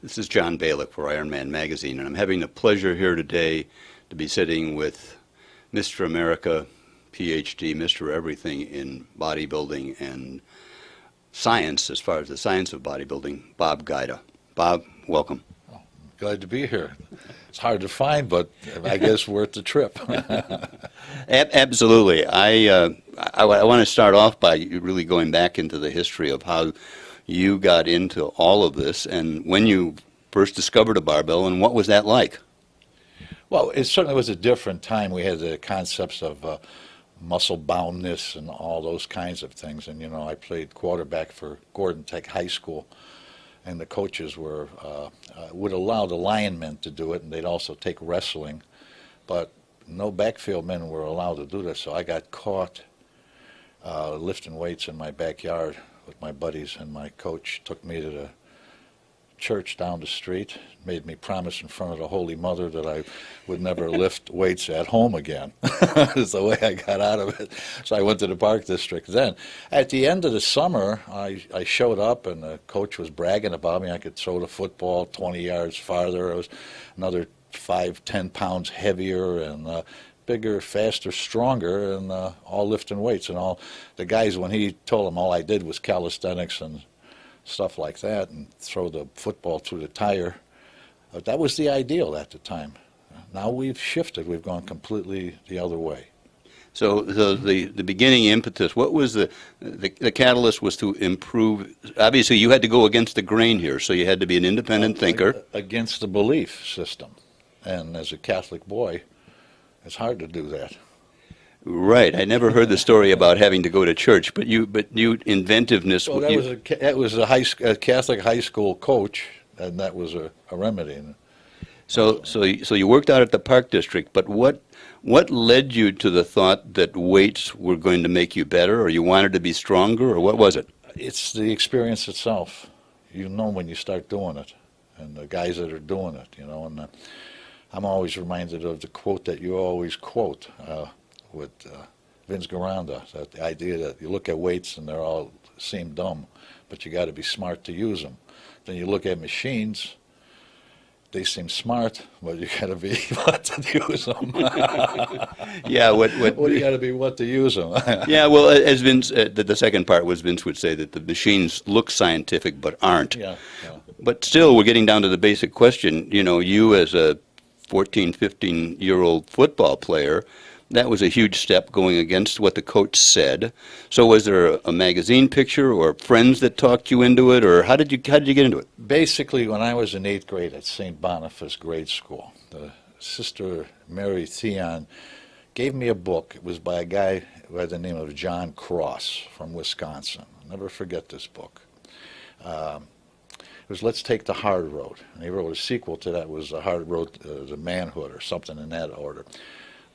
This is John BALIK for Ironman Magazine, and I'm having the pleasure here today to be sitting with Mr. America, PhD, Mr. Everything in bodybuilding and science, as far as the science of bodybuilding, Bob Gajda. Bob, welcome. Oh, glad to be here. It's hard to find, but I guess worth the trip. Absolutely. I want to start off by really going back into the history of how you got into all of this and when you first discovered a barbell, and what was that like? Well, it certainly was a different time. We had the concepts of muscle boundness and all those kinds of things. And, you know, I played quarterback for Gordon Tech High School, and the coaches were would allow the linemen to do it, and they'd also take wrestling. But no backfield men were allowed to do this, so I got caught lifting weights in my backyard with my buddies, and my coach took me to the church down the street, made me promise in front of the Holy Mother that I would never lift weights at home again. That's the way I got out of it. So I went to the Park District then. At the end of the summer, I showed up, and the coach was bragging about me. I could throw the football 20 yards farther. I was another 5-10 pounds heavier and bigger, faster, stronger, and all lifting weights. And all the guys, when he told them all I did was calisthenics and stuff like that, and throw the football through the tire, that was the ideal at the time. Now we've shifted. We've gone completely the other way. So the beginning impetus, what was the catalyst was to improve? Obviously, you had to go against the grain here, so you had to be an independent thinker. Against the belief system. And as a Catholic boy, it's hard to do that. Right. I never heard the story about having to go to church, but you inventiveness. Well, that was a Catholic high school coach, and that was a remedy. So you worked out at the Park District, but what led you to the thought that weights were going to make you better, or you wanted to be stronger, or what was it? It's the experience itself. You know when you start doing it, and the guys that are doing it, you know. And I'm always reminded of the quote that you always quote with Vince Gajda, that the idea that you look at weights and they all seem dumb, but you got to be smart to use them. Then you look at machines, they seem smart, but you got to be what to use them. Yeah, what you got to be what to use them. Yeah, well, as Vince, the second part was Vince would say that the machines look scientific but aren't. Yeah. But still, we're getting down to the basic question. You know, you as a 14, 15-year-old football player, that was a huge step going against what the coach said. So was there a magazine picture or friends that talked you into it, or how did you get into it? Basically, when I was in 8th grade at St. Boniface Grade School, the Sister Mary Theon gave me a book. It was by a guy by the name of John Cross from Wisconsin. I'll never forget this book. It was Let's Take the Hard Road. And he wrote a sequel to that, was The Hard Road to Manhood, or something in that order.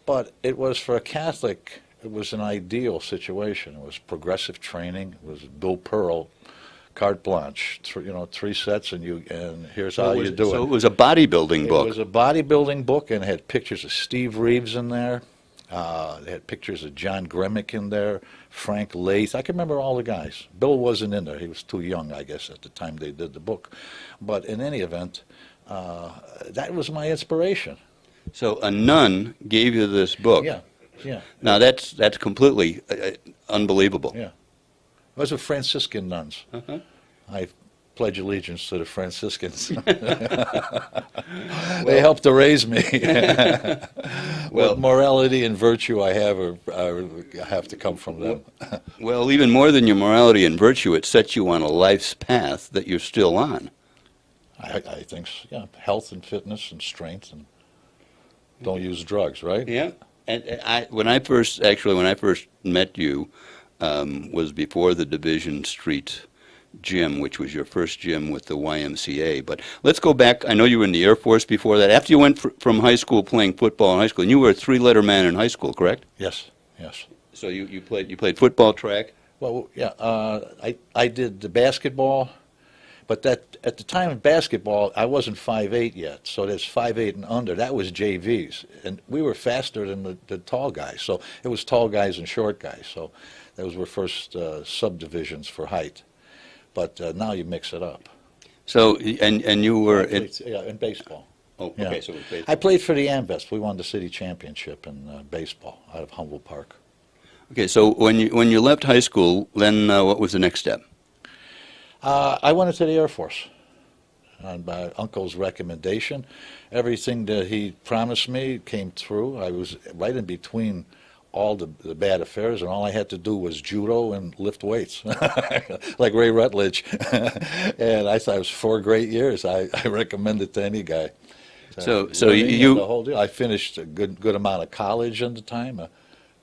But it was, for a Catholic, it was an ideal situation. It was progressive training. It was Bill Pearl, carte blanche. 3 sets, and here's how you do it. So it was a bodybuilding book. It was a bodybuilding book, and it had pictures of Steve Reeves in there. They had pictures of John Gremick in there, Frank Lath. I can remember all the guys. Bill wasn't in there. He was too young, I guess, at the time they did the book. But in any event, that was my inspiration. So a nun gave you this book. Yeah. Now that's completely unbelievable. Yeah. Those were Franciscan nuns. Uh-huh. I pledge allegiance to the Franciscans. They helped to raise me. Well, what morality and virtue I have to come from them. Well, even more than your morality and virtue, it sets you on a life's path that you're still on. I think so, yeah. Health and fitness and strength, and don't use drugs, right? Yeah. And when I first met you was before the Division Street gym, which was your first gym with the YMCA. But let's go back. I know you were in the Air Force before that. After you went from high school playing football in high school, and you were a 3-letter man in high school, correct? Yes. So you played football, track? Well, yeah. I did the basketball. But that at the time of basketball, I wasn't 5'8" yet, so there's 5'8" and under. That was JVs, and we were faster than the tall guys. So it was tall guys and short guys. So those were first subdivisions for height. But now you mix it up. So, and you were in, Yeah, in baseball. oh, Yeah. okay, so it was I baseball. played for the Amvets. We won the city championship in baseball out of Humboldt Park. Okay, so when you left high school, then what was the next step? I went into the Air Force on my uncle's recommendation. Everything that he promised me came through. I was right in between all the bad affairs, and all I had to do was judo and lift weights, like Ray Rutledge. And I thought it was 4 great years. I recommend it to any guy. So Learning and you the whole deal. I finished a good amount of college at the time.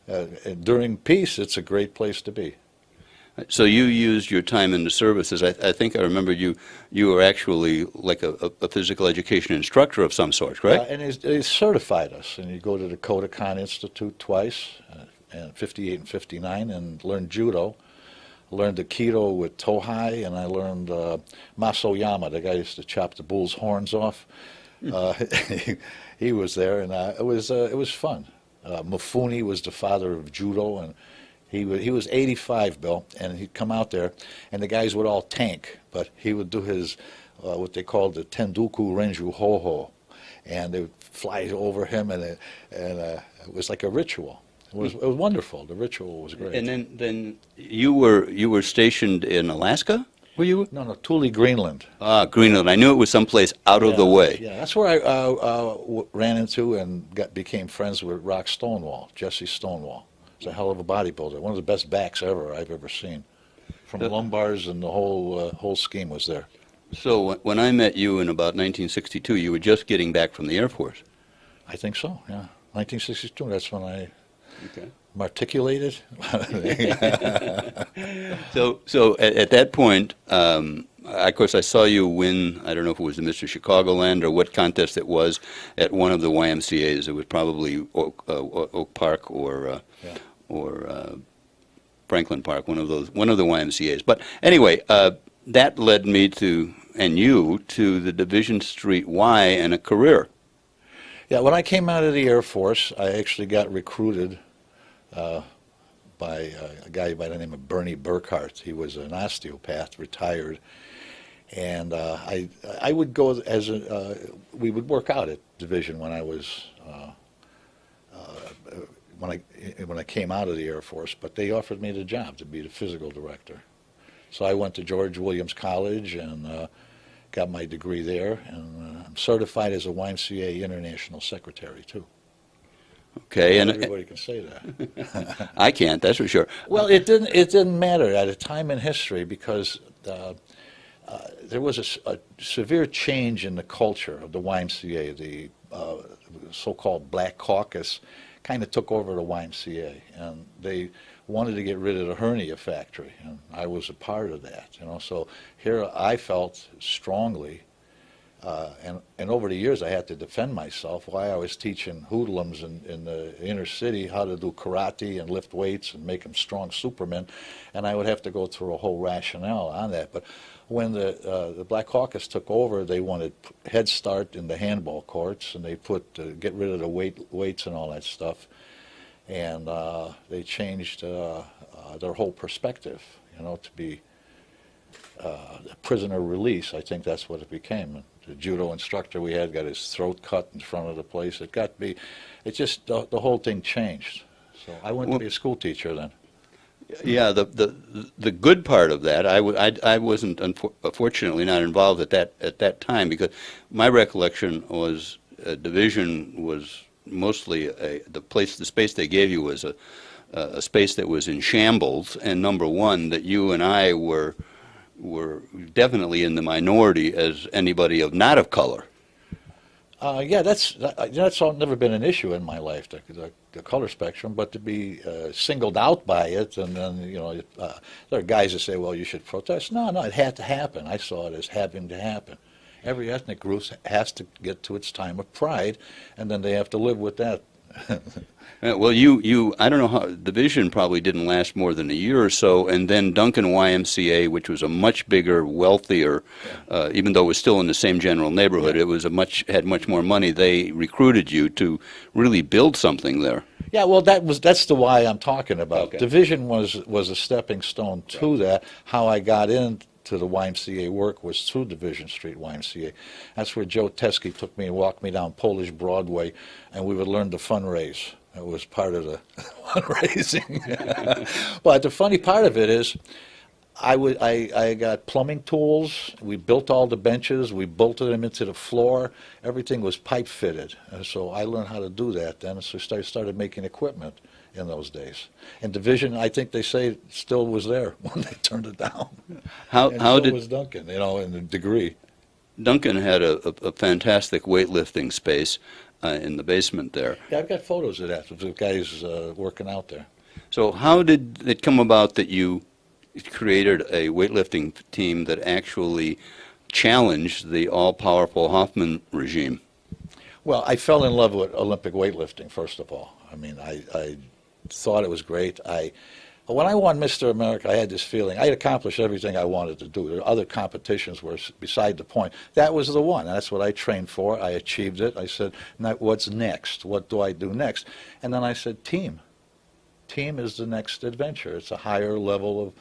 And during peace, it's a great place to be. so you used your time in the services. I think I remember you were actually like a physical education instructor of some sort, correct? And he certified us, and you go to the Kodokan Institute twice, and 58 and 59, and learned judo. Learned Aikido with Tohei, and I learned Masoyama, the guy who used to chop the bull's horns off. He was there, and it was fun. Mifune was the father of judo, and he was 85, Bill, and he'd come out there, and the guys would all tank, but he would do his what they called the Tenduku Renju Hoho, and they would fly over him, and it was like a ritual. It was wonderful. The ritual was great. And then you were stationed in Alaska? Were you? No, Thule, Greenland. Ah, Greenland. I knew it was someplace out of the way. Yeah, that's where I ran into and became friends with Rock Stonewall, Jesse Stonewall. He's a hell of a bodybuilder. One of the best backs I've ever seen. From lumbars and the whole scheme was there. So when I met you in about 1962, you were just getting back from the Air Force. I think so, yeah. 1962, that's when I Okay. articulated. So at that point, of course, I saw you win, I don't know if it was the Mr. Chicagoland or what contest it was, at one of the YMCA's. It was probably Oak Park or Franklin Park, one of the YMCA's. But anyway, that led me to the Division Street Y and a career. Yeah, when I came out of the Air Force, I actually got recruited by a guy by the name of Bernie Burkhart. He was an osteopath, retired, and I would go as we would work out at Division when I was when I came out of the Air Force. But they offered me the job to be the physical director, so I went to George Williams College and got my degree there, and I'm certified as a YMCA International Secretary too. Okay, Not and everybody can say that. I can't, that's for sure. Well, it didn't matter at a time in history because there was a severe change in the culture of the YMCA. The so-called Black Caucus kind of took over the YMCA, and they wanted to get rid of the hernia factory, and I was a part of that. So here I felt strongly. And over the years, I had to defend myself while I was teaching hoodlums in the inner city how to do karate and lift weights and make them strong supermen, and I would have to go through a whole rationale on that. But when the Black Caucus took over, they wanted Head Start in the handball courts, and they get rid of the weights and all that stuff, and they changed their whole perspective, to be prisoner release. I think that's what it became. The judo instructor we had got his throat cut in front of the place. It just the whole thing changed. So I went to be a school teacher then. Yeah, the good part of that, I wasn't unfortunately not involved at that time, because my recollection was Division was mostly the space they gave you was a space that was in shambles, and number one, that you and I were definitely in the minority as anybody not of color. Yeah, that's all, never been an issue in my life, the color spectrum, but to be singled out by it, and then, there are guys that say, well, you should protest. No, it had to happen. I saw it as having to happen. Every ethnic group has to get to its time of pride, and then they have to live with that. Well, I don't know how, Division probably didn't last more than a year or so, and then Duncan YMCA, which was a much bigger, wealthier, even though it was still in the same general neighborhood, it was had much more money. They recruited you to really build something there. Yeah, well, that's the why I'm talking about. Okay. Division was a stepping stone to that. How I got in to the YMCA work was through Division Street YMCA. That's where Joe Teskey took me and walked me down Polish Broadway, and we would learn to fundraise. It was part of the fundraising. But the funny part of it is, I got plumbing tools. We built all the benches. We bolted them into the floor. Everything was pipe fitted. And so I learned how to do that then. So I started making equipment in those days. And Division, I think they say, still was there when they turned it down. How And so did was Duncan, in the degree. Duncan had a fantastic weightlifting space in the basement there. Yeah, I've got photos of that, of the guys working out there. So how did it come about that you created a weightlifting team that actually challenged the all-powerful Hoffman regime? Well, I fell in love with Olympic weightlifting, first of all. I mean, I thought it was great. When I won Mr. America, I had this feeling I had accomplished everything I wanted to do. Other competitions were beside the point. That was the one. That's what I trained for. I achieved it. I said, now, what's next? What do I do next? And then I said, team. Team is the next adventure. It's a higher level of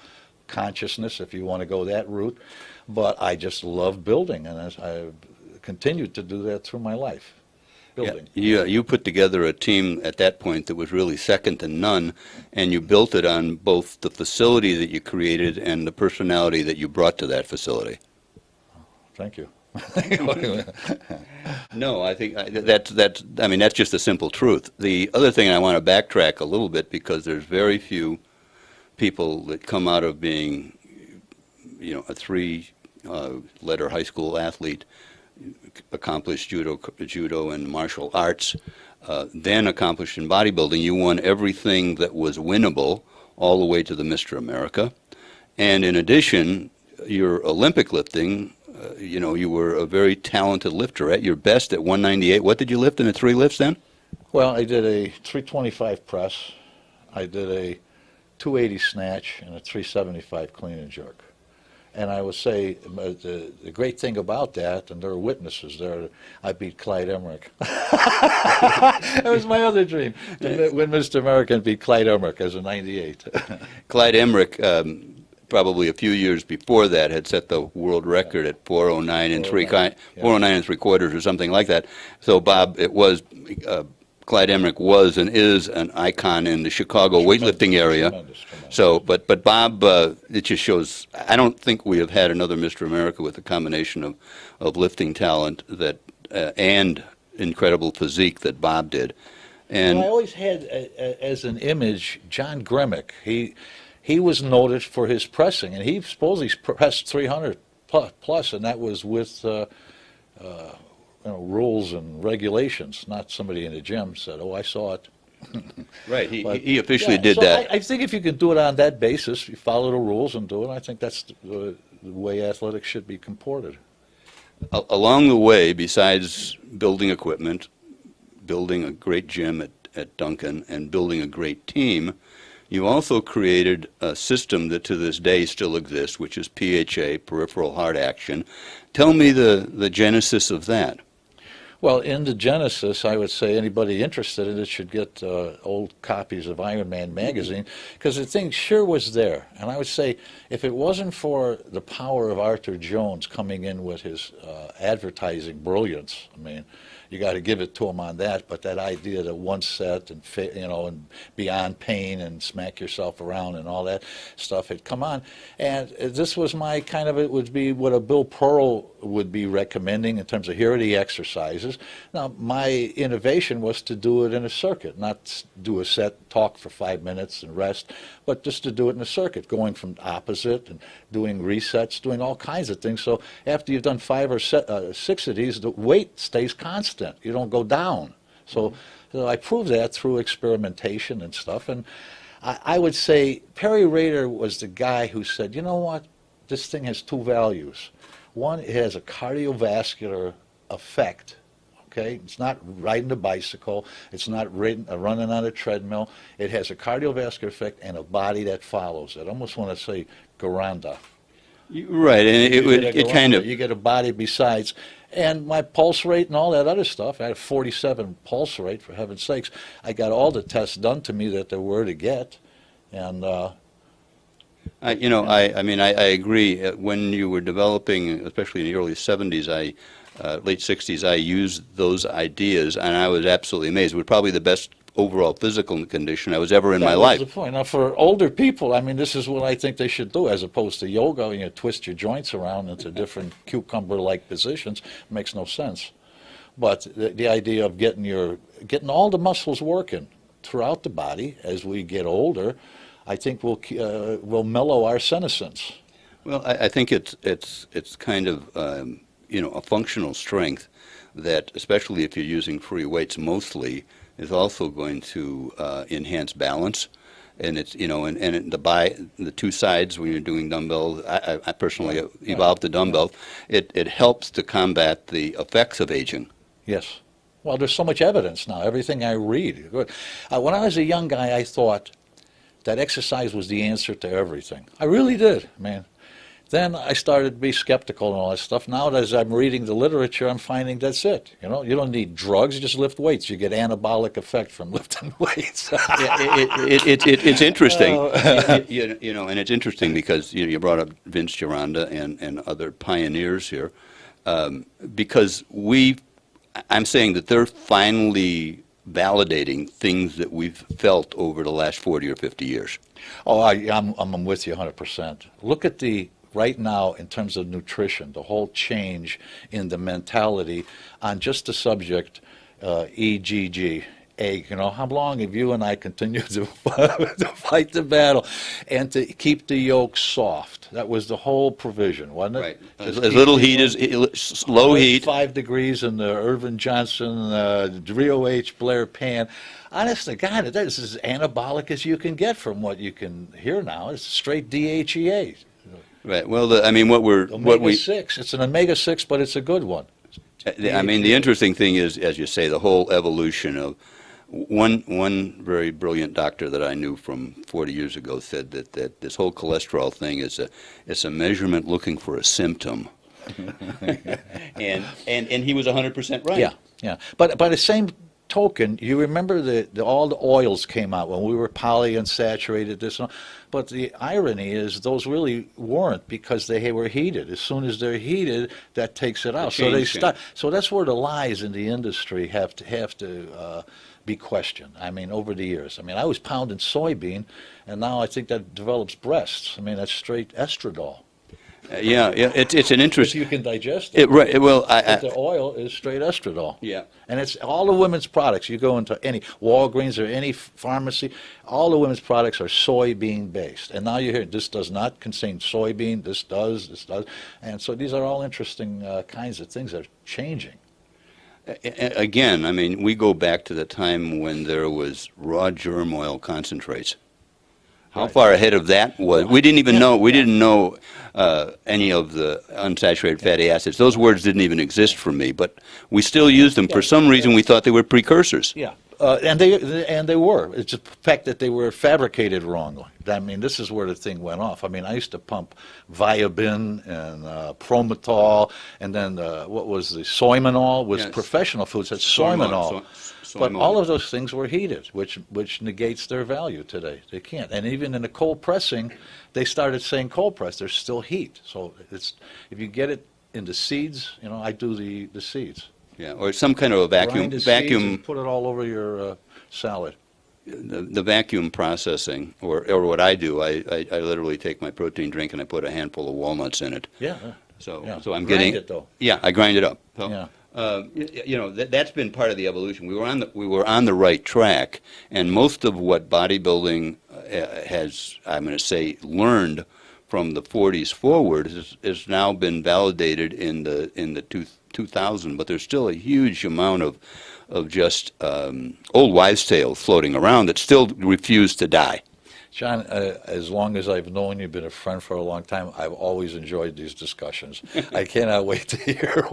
consciousness, if you want to go that route. But I just love building, and I continued to do that through my life. Building. Yeah, you put together a team at that point that was really second to none, and you built it on both the facility that you created and the personality that you brought to that facility. Thank you. No, I think that's just a simple truth. The other thing, I want to backtrack a little bit because there's very few people that come out of being, a three-letter high school athlete, accomplished judo and martial arts, then accomplished in bodybuilding. You won everything that was winnable all the way to the Mr. America. And in addition, your Olympic lifting, you were a very talented lifter. At your best at 198, what did you lift in the three lifts then? Well, I did a 325 press. I did a 280 snatch and a 375 clean and jerk. And I would say the great thing about that, and there are witnesses there, I beat Clyde Emmerich. That was my other dream, to win Mr. America and beat Clyde Emmerich as a 98. Clyde Emmerich, probably a few years before that, had set the world record at 409 and 409 and 3/4 or something like that. So Bob, it was Clyde Emmerich was and is an icon in the Chicago weightlifting area. Tremendous. So, but Bob, it just shows. I don't think we have had another Mr. America with a combination of lifting talent that and incredible physique that Bob did. And I always had as an image John Gremick. He was noted for his pressing, and he supposedly pressed 300 plus, and that was with rules and regulations. Not somebody in the gym said, "Oh, I saw it." Right, he officially did that. I think if you can do it on that basis, you follow the rules and do it, I think that's the way athletics should be comported. Along the way, besides building equipment, building a great gym at Duncan, and building a great team, you also created a system that to this day still exists, which is PHA, peripheral heart action. Tell me the genesis of that. Well, in the genesis, I would say anybody interested in it should get old copies of Iron Man magazine, because the thing sure was there. And I would say if it wasn't for the power of Arthur Jones coming in with his advertising brilliance, I mean, you got to give it to him on that. But that idea that one set and and beyond pain and smack yourself around and all that stuff had come on, and this was my kind of, it would be what a Bill Pearl would be recommending in terms of here are the exercises. Now my innovation was to do it in a circuit, not do a set, talk for 5 minutes and rest, but just to do it in a circuit, going from opposite and doing resets, doing all kinds of things. So after you've done 5 or 6 of these, the weight stays constant. You don't go down. So I proved that through experimentation and stuff. And I would say Perry Rader was the guy who said, you know what, this thing has 2 values. One, it has a cardiovascular effect. Okay, it's not riding a bicycle. It's not running on a treadmill. It has a cardiovascular effect and a body that follows it. I almost want to say Garanda. Right, and it kind of, you get a body besides, and my pulse rate and all that other stuff. I had a 47 pulse rate, for heaven's sakes. I got all the tests done to me that there were to get, and I mean, I agree. When you were developing, especially in the early 70s, late 60s, I used those ideas, and I was absolutely amazed. It was probably the best overall physical condition I was ever in my That life. was the point. Now, for older people, I mean, this is what I think they should do, as opposed to yoga. You twist your joints around into different cucumber-like positions. Makes no sense. But the idea of getting all the muscles working throughout the body as we get older, I think will mellow our senescence. Well, I think it's kind of a functional strength that, especially if you're using free weights mostly, is also going to enhance balance. And it's and the two sides when you're doing dumbbells. I personally evolved the dumbbell. It helps to combat the effects of aging. Yes. Well, there's so much evidence now. Everything I read. When I was a young guy, I thought that exercise was the answer to everything. I really did, man. Then I started to be skeptical and all that stuff. Now, as I'm reading the literature, I'm finding that's it. You don't need drugs. You just lift weights. You get anabolic effect from lifting weights. It's interesting, and it's interesting because you brought up Vince Gironda and other pioneers here, because I'm saying that they're finally validating things that we've felt over the last 40 or 50 years. Oh, I'm with you 100%. Look at right now, in terms of nutrition, the whole change in the mentality on just the subject, EGG, egg. How long have you and I continued to fight the battle and to keep the yolk soft? That was the whole provision, wasn't it? Right. As little heat as low heat. 5 degrees in the Irvin Johnson, Rio H. Blair pan. Honest to God, this is as anabolic as you can get from what you can hear now. It's straight DHEA. Right. Well, I mean, Omega-6. It's an omega-6, but it's a good one. I mean, the interesting thing is, as you say, the whole evolution of one very brilliant doctor that I knew from 40 years ago said that this whole cholesterol thing it's a measurement looking for a symptom. and he was 100% right. Yeah. But by the same token, you remember all the oils came out when we were polyunsaturated, this and all. But the irony is those really weren't, because they were heated. As soon as they're heated, that takes it out. So they start. So that's where the lies in the industry have to be questioned. I mean, over the years. I mean, I was pounding soybean, and now I think that develops breasts. I mean, that's straight estradiol. Yeah, it's an interesting. You can digest it. Right. Well, But the oil is straight estradiol. Yeah. And it's all the women's products. You go into any Walgreens or any pharmacy, all the women's products are soybean based. And now you hear this does not contain soybean. This does. And so these are all interesting kinds of things that are changing. Again, I mean, we go back to the time when there was raw germ oil concentrates. How far ahead of that was? We didn't even know. We didn't know any of the unsaturated fatty acids. Those words didn't even exist for me, but we still used them. For some reason, we thought they were precursors. Yeah, and they were. It's the fact that they were fabricated wrongly. I mean, this is where the thing went off. I mean, I used to pump Viabin and Prometol, and then what was the Soymanol was professional foods. That's Soymanol. But all of those things were heated, which negates their value today. They can't. And even in the cold pressing, they started saying cold press. There's still heat. So if you get it in the seeds, I do the seeds. Yeah, or some kind of a Grind the seeds and put it all over your salad. The vacuum processing, or what I do, I literally take my protein drink and I put a handful of walnuts in it. Yeah. So I'm grind getting it though. Yeah, I grind it up. So, Yeah. That's been part of the evolution. We were on the right track, and most of what bodybuilding has, I'm going to say, learned from the 40s forward has now been validated in the 2000. But there's still a huge amount of just old wives' tales floating around that still refuse to die. John, as long as I've known you, been a friend for a long time, I've always enjoyed these discussions. I cannot wait to hear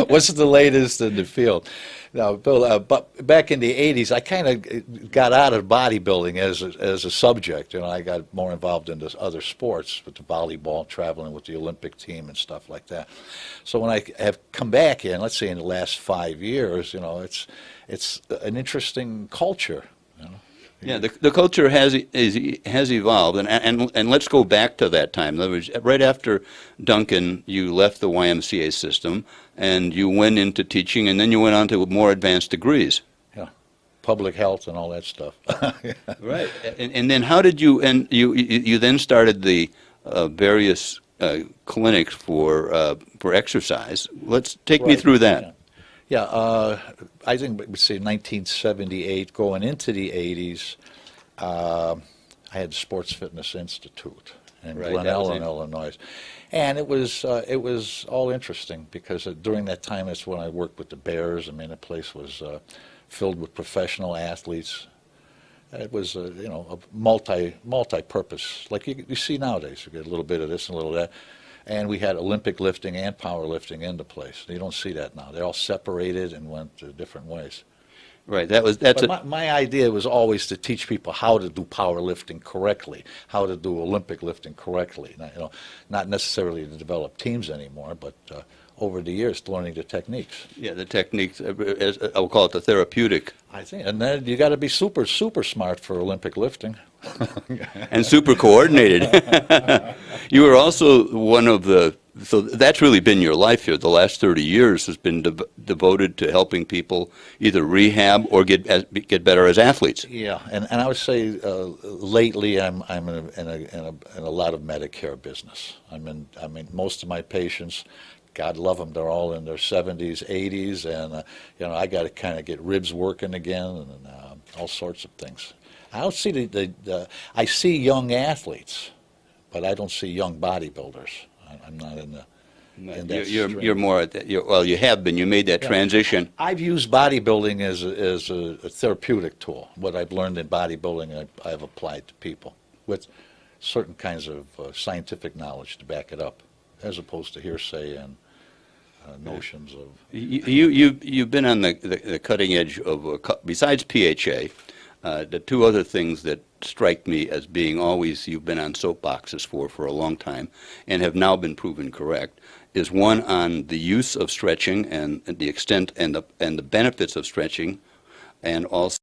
what's the latest in the field. Now, Bill, but back in the 80s, I kind of got out of bodybuilding as a subject. I got more involved in this other sports, with the volleyball, traveling with the Olympic team and stuff like that. So when I have come back in, let's say in the last 5 years, it's an interesting culture. Yeah, the culture has evolved, and let's go back to that time. In other words, right after Duncan, you left the YMCA system, and you went into teaching, and then you went on to more advanced degrees. Yeah, public health and all that stuff. Right. And then how did you, and you then started the various clinics for exercise. Let's take me Right, through that. Yeah, I think we say 1978, going into the 80s, I had the Sports Fitness Institute in Right, Glen that was Ellen, Illinois. And it was all interesting because during that time, that's when I worked with the Bears. I mean, the place was filled with professional athletes. It was, a multi-purpose, like you see nowadays. You get a little bit of this and a little of that. And we had Olympic lifting and powerlifting in the place. You don't see that now. They're all separated and went different ways. Right. That's But my idea was always to teach people how to do powerlifting correctly, how to do Olympic lifting correctly. Not necessarily to develop teams anymore, but over the years, learning the techniques. yeah, the techniques. I'll call it the therapeutic. I think, and then you got to be super smart for Olympic lifting. And super coordinated. You were also one of so that's really been your life here. The last 30 years has been devoted to helping people either rehab or get better as athletes. Yeah, and I would say lately I'm in a lot of Medicare business. I mean most of my patients, God love them, they're all in their 70s, 80s, and I got to kind of get ribs working again and all sorts of things. I don't see I see young athletes, but I don't see young bodybuilders. I'm not in that You're stream. more at that. Well, you have been. You made that Yeah. transition. I've used bodybuilding as a therapeutic tool. What I've learned in bodybuilding, I've applied to people with certain kinds of scientific knowledge to back it up, as opposed to hearsay and notions of. You've been on the cutting edge of besides PHA. The two other things that strike me as being always you've been on soapboxes for a long time and have now been proven correct is one on the use of stretching and the extent and the benefits of stretching, and also